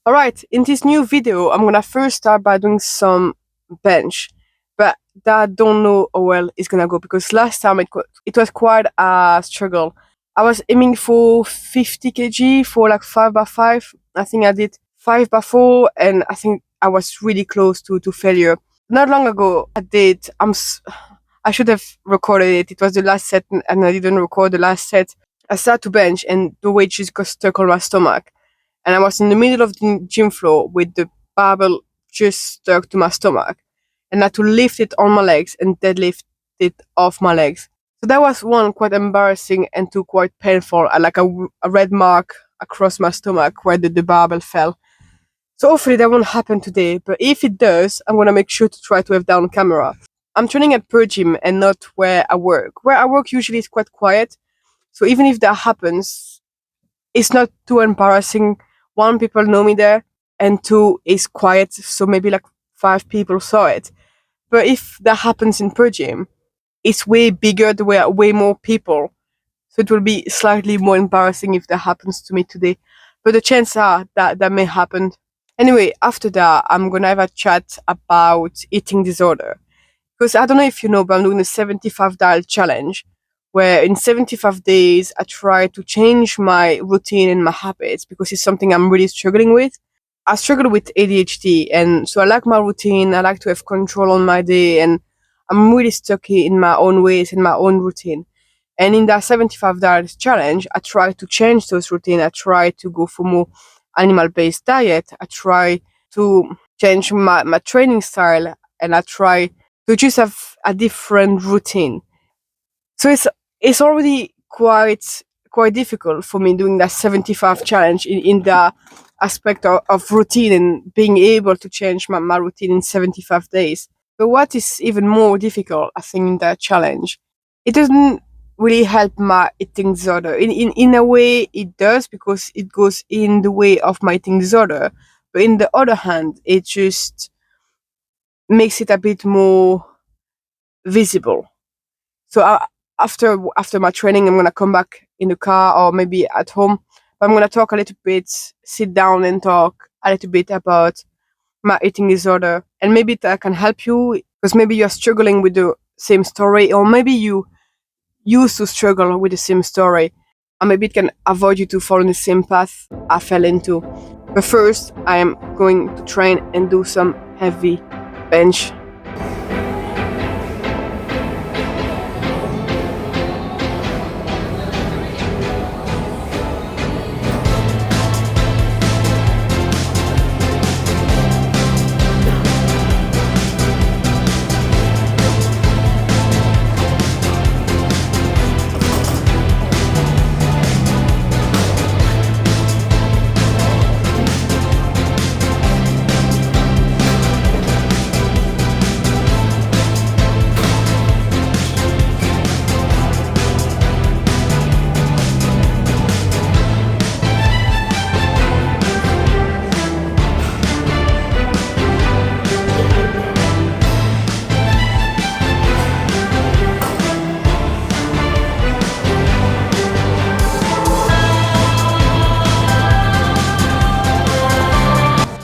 Alright, in this new video, I'm gonna first start by doing some bench, but that I don't know how well it's gonna go because last time it was quite a struggle. I was aiming for 50 kg for like 5x5. I think I did 5x4, and I think I was really close to failure. Not long ago, I did. I should have recorded it. It was the last set, and I didn't record the last set. I started to bench, and the weight just got stuck on my stomach, and I was in the middle of the gym floor with the barbell just stuck to my stomach, and I had to lift it on my legs and deadlift it off my legs. So that was one quite embarrassing and two quite painful. I like a red mark across my stomach where the barbell fell. So hopefully that won't happen today, but if it does, I'm gonna make sure to try to have that on camera. I'm training at per gym and not where I work. Where I work usually is quite quiet, so even if that happens, it's not too embarrassing. One, people know me there, and two, it's quiet, so maybe like 5 people saw it. But if that happens in per gym, it's way bigger, there were way more people, so it will be slightly more embarrassing if that happens to me today. But the chances are that that may happen. Anyway, after that, I'm gonna have a chat about eating disorder. Because I don't know if you know, but I'm doing the 75 dial challenge, where in 75 days I try to change my routine and my habits because it's something I'm really struggling with. I struggle with ADHD, and so I like my routine. I like to have control on my day, and I'm really stuck in my own ways, in my own routine. And in that 75 diet challenge, I try to change those routine. I try to go for more animal-based diet. I try to change my training style, and I try to just have a different routine. So it's already quite difficult for me doing that 75 challenge in the aspect of routine and being able to change my routine in 75 days. But what is even more difficult, I think, in that challenge, it doesn't really help my eating disorder. In a way, it does because it goes in the way of my eating disorder. But in the other hand, it just makes it a bit more visible. So after my training, I'm gonna come back in the car or maybe at home. But I'm gonna talk a little bit, sit down and talk a little bit about my eating disorder, and maybe that can help you because maybe you're struggling with the same story, or maybe you used to struggle with the same story, and maybe it can avoid you to fall in the same path I fell into. But first, I am going to train and do some heavy bench.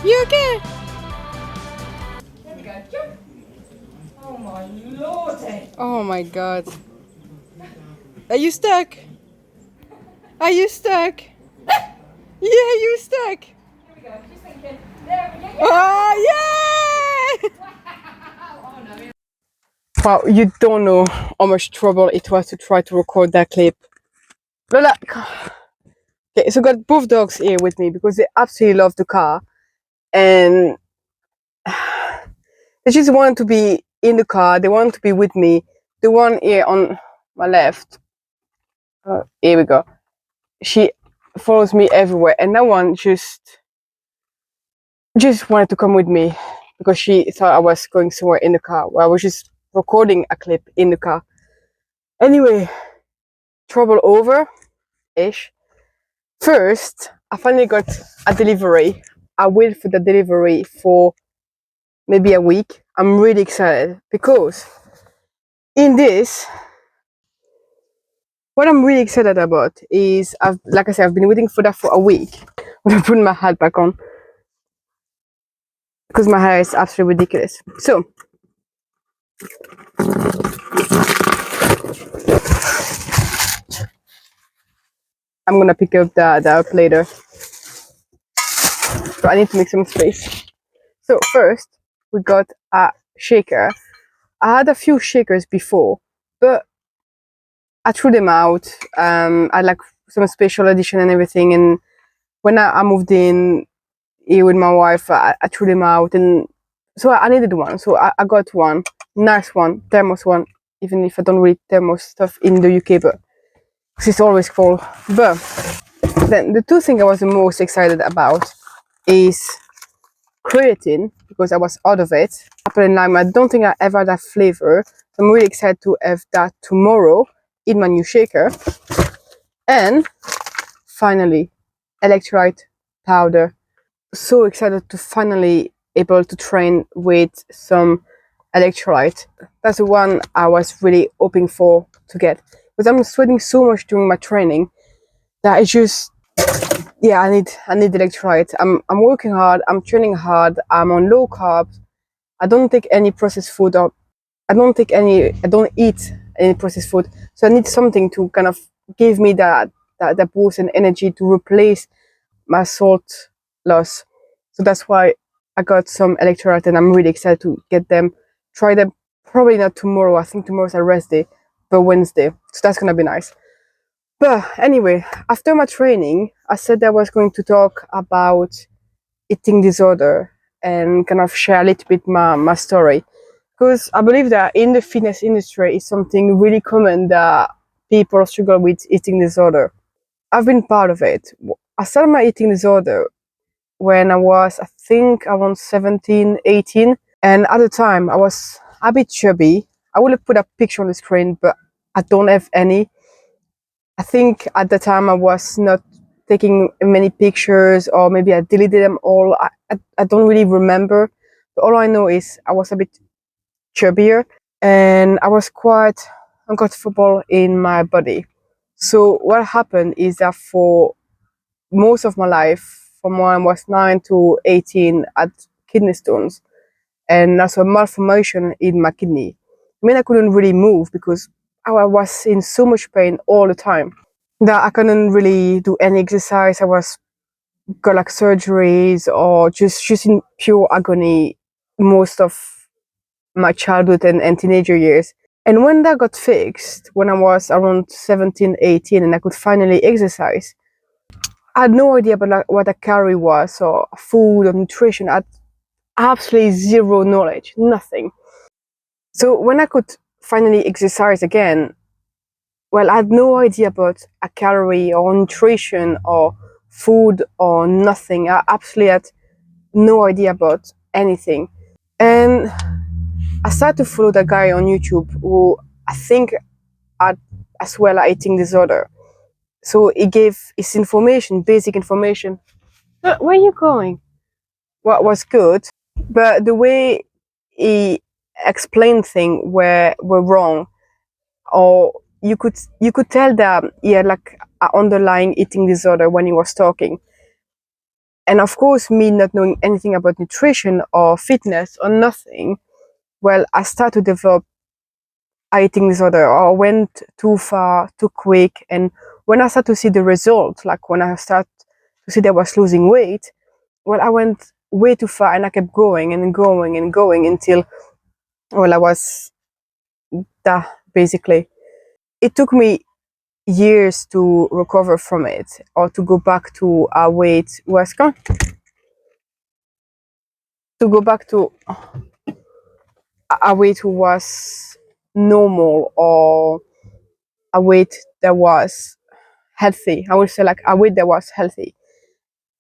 You okay? Oh my lordy! Oh my god. Are you stuck? Are you stuck? Yeah, you stuck. Here we go. She's thinking. There we go. Oh yeah! Oh no. Wow, you don't know how much trouble it was to try to record that clip. Lola, okay, so I got both dogs here with me because they absolutely love the car, and they just want to be in the car. They want to be with me. The one here on my left, here we go. She follows me everywhere, and that one just wanted to come with me because she thought I was going somewhere in the car. Well, I was just recording a clip in the car. Anyway, trouble over-ish. First, I finally got a delivery. I waited for the delivery for maybe a week. I'm really excited because in this, what I'm really excited about is, like I said, I've been waiting for that for a week. I'm gonna put my hat back on. because my hair is absolutely ridiculous. So I'm gonna pick up the up later. So I need to make some space. So first we got a shaker. I had a few shakers before, but I threw them out. I like some special edition and everything. And when I moved in here with my wife, I threw them out, and so I needed one. So I got one, nice one, thermos one. Even if I don't read thermos stuff in the UK, but it's always cold. But then the two things I was the most excited about is creatine, because I was out of it. Apple and lime, I don't think I ever had that flavor. So I'm really excited to have that tomorrow in my new shaker. And finally, electrolyte powder. So excited to finally able to train with some electrolyte. That's the one I was really hoping for to get, because I'm sweating so much during my training that it's just, yeah, I need electrolyte. I'm working hard, I'm training hard, I'm on low carbs. I don't take any processed food, or I don't eat any processed food. So I need something to kind of give me that boost and energy to replace my salt loss. So that's why I got some electrolyte, and I'm really excited to get them, try them. Probably not tomorrow. I think tomorrow's a rest day, but Wednesday. So that's gonna be nice. But anyway, after my training, I said I was going to talk about eating disorder and kind of share a little bit my story, because I believe that in the fitness industry is something really common that people struggle with eating disorder. I've been part of it. I started my eating disorder when I was, I think, around 17, 18. And at the time, I was a bit chubby. I would have put a picture on the screen, but I don't have any. I think at the time I was not taking many pictures, or maybe I deleted them all. I don't really remember. But all I know is I was a bit chubbier, and I was quite uncomfortable in my body. So what happened is that for most of my life, from when I was 9 to 18, I had kidney stones and also a malformation in my kidney. I mean, I couldn't really move because I was in so much pain all the time that I couldn't really do any exercise. I was got like surgeries or just in pure agony most of my childhood and teenager years. And when that got fixed, when I was around 17, 18, and I could finally exercise, I had no idea about like, what a calorie was, or food or nutrition. I had absolutely zero knowledge, nothing. So when I could finally exercise again, well, I had no idea about a calorie or nutrition or food or nothing. I absolutely had no idea about anything. And I started to follow the guy on YouTube who I think had as well an eating disorder. So he gave his information, basic information. Where are you going? What was good, but the way he explained things were wrong, or you could tell that he had like an underlying eating disorder when he was talking. And of course, me not knowing anything about nutrition or fitness or nothing, well, I started to develop a eating disorder, or went too far too quick. And when I started to see the result, like when I started to see that I was losing weight, well, I went way too far, and I kept going and going and going until, well, I was that basically. It took me years to recover from it, or to go back to a weight was gone, to go back to a weight who was normal, or a weight that was healthy. I would say like a weight that was healthy.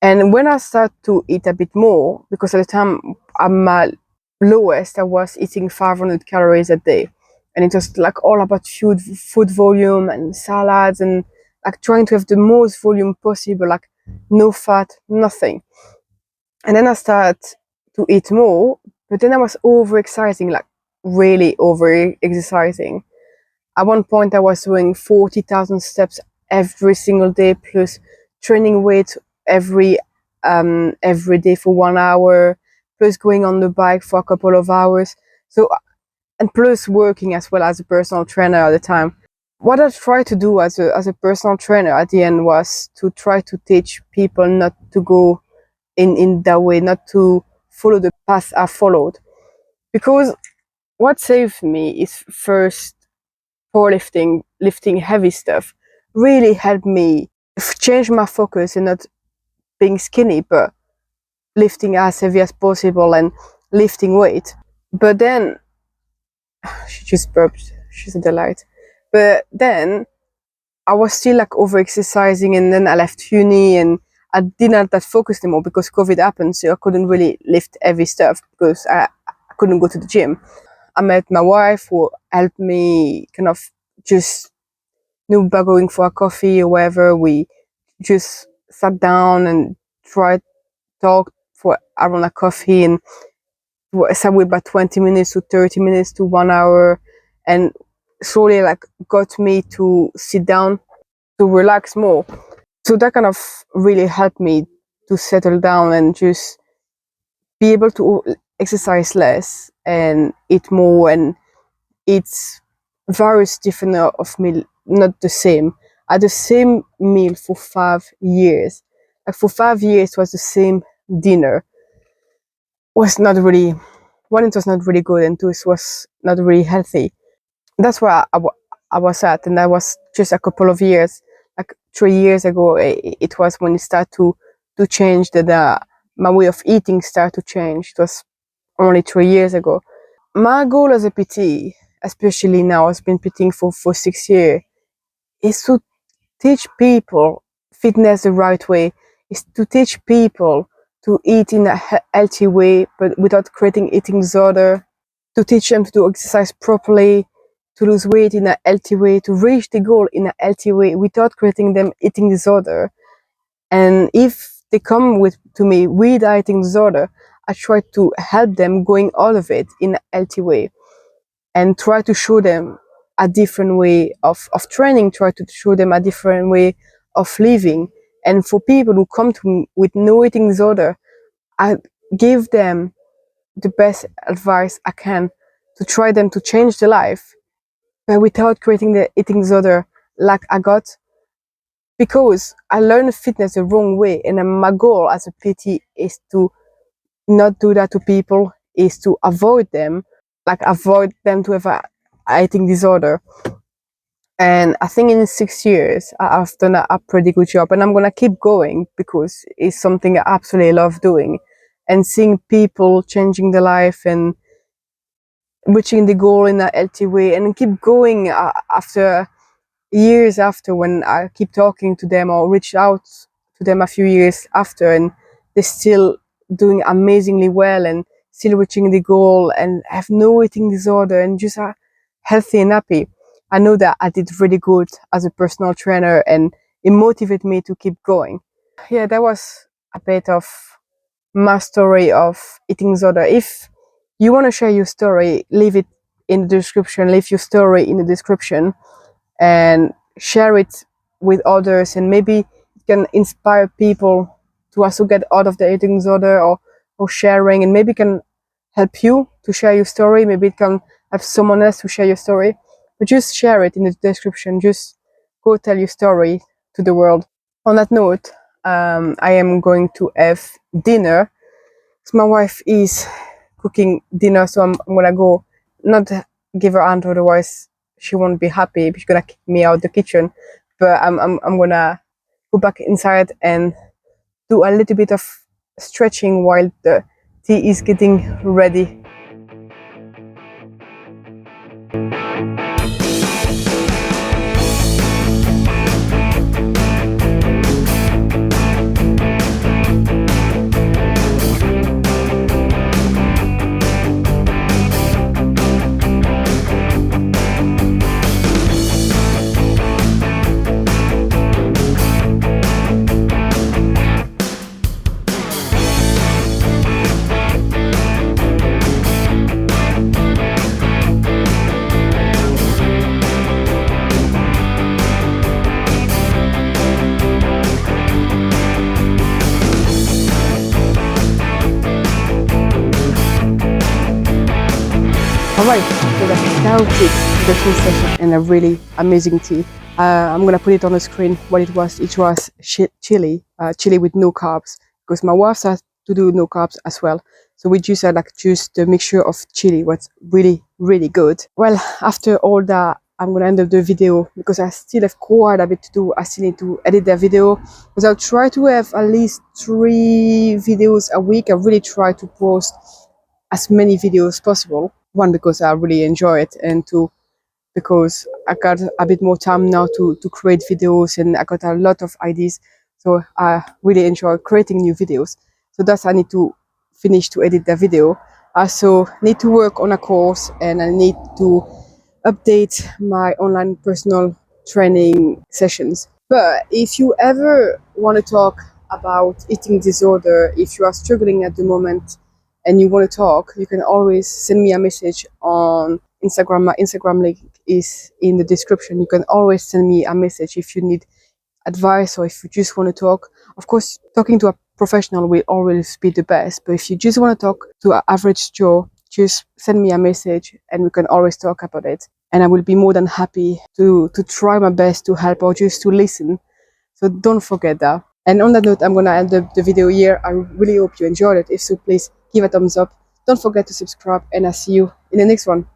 And when I started to eat a bit more, because at the time at my lowest, I was eating 500 calories a day, and it was like all about food volume and salads, and like trying to have the most volume possible, like no fat, nothing. And then I started to eat more, but then I was over exercising, like really over exercising. At one point, I was doing 40,000 steps every single day, plus training weights every every day for 1 hour, plus going on the bike for a couple of hours. So, and plus working as well as a personal trainer at the time. What I tried to do as a personal trainer at the end was to try to teach people not to go in that way, not to follow the path I followed. Because what saved me is first powerlifting, lifting heavy stuff, really helped me change my focus and not being skinny, but lifting as heavy as possible and lifting weight. But then she just burped. She's a delight. But then I was still like over exercising, and then I left uni and I didn't have that focus anymore because COVID happened, so I couldn't really lift heavy stuff because I couldn't go to the gym. I met my wife who helped me kind of just by going for a coffee or whatever. We just sat down and tried talk for around a coffee and somewhere about 20 minutes to 30 minutes to 1 hour, and slowly like got me to sit down to relax more. So that kind of really helped me to settle down and just be able to exercise less and eat more and eat various different of meal, not the same. I had the same meal for 5 years. Like for 5 years it was the same dinner. Was not really, one, it was not really good, and two, it was not really healthy. That's where I was at, and that was just a couple of years, like 3 years ago. It was when it started to change. That my way of eating started to change. It was only 3 years ago. My goal as a PT, especially now, I've been PTing for 6 years, is to teach people fitness the right way. Is to teach people to eat in a healthy way, but without creating eating disorder. To teach them to do exercise properly, to lose weight in a healthy way, to reach the goal in a healthy way without creating them eating disorder. And if they come to me with eating disorder, I try to help them going out of it in a healthy way and try to show them a different way of training, try to show them a different way of living. And for people who come to me with no eating disorder, I give them the best advice I can to try them to change their life, but without creating the eating disorder like I got, because I learned fitness the wrong way. And my goal as a PT is to not do that to people, is to avoid them, like avoid them to have a eating disorder. And I think in 6 years, I've done a pretty good job, and I'm gonna keep going because it's something I absolutely love doing, and seeing people changing their life and reaching the goal in a healthy way, and keep going after years after, when I keep talking to them or reach out to them a few years after, and they're still doing amazingly well and still reaching the goal and have no eating disorder and just are healthy and happy. I know that I did really good as a personal trainer, and it motivated me to keep going. Yeah, that was a bit of my story of eating disorder. If you want to share your story, leave it in the description, leave your story in the description and share it with others, and maybe it can inspire people to also get out of the eating disorder, or sharing, and maybe it can help you to share your story. Maybe it can have someone else to share your story, but just share it in the description. Just go tell your story to the world. On that note, I am going to have dinner. My wife is cooking dinner, so I'm gonna go, not give her hand, otherwise she won't be happy. She's gonna kick me out the kitchen. But I'm gonna go back inside and do a little bit of stretching while the tea is getting ready. Alright, after that chaotic introduction session and a really amazing tea, I'm gonna put it on the screen what it was. It was chili with no carbs, because my wife started to do no carbs as well. So we just had like just the mixture of chili was really good. Well, after all that, I'm gonna end up the video because I still have quite a bit to do. I still need to edit the video because I'll try to have at least 3 videos a week. I really try to post as many videos as possible. One, because I really enjoy it, and two, because I got a bit more time now to create videos, and I got a lot of ideas. So I really enjoy creating new videos. So that's I need to finish to edit the video. I also need to work on a course, and I need to update my online personal training sessions. But if you ever want to talk about eating disorder, if you are struggling at the moment and you want to talk, you can always send me a message on Instagram. My Instagram link is in the description. You can always send me a message if you need advice or if you just want to talk. Of course, talking to a professional will always be the best, but if you just want to talk to an average Joe, just send me a message and we can always talk about it. And I will be more than happy to try my best to help or just to listen. So don't forget that. And on that note, I'm gonna end up the video here. I really hope you enjoyed it. If so, please give a thumbs up. Don't forget to subscribe, and I'll see you in the next one.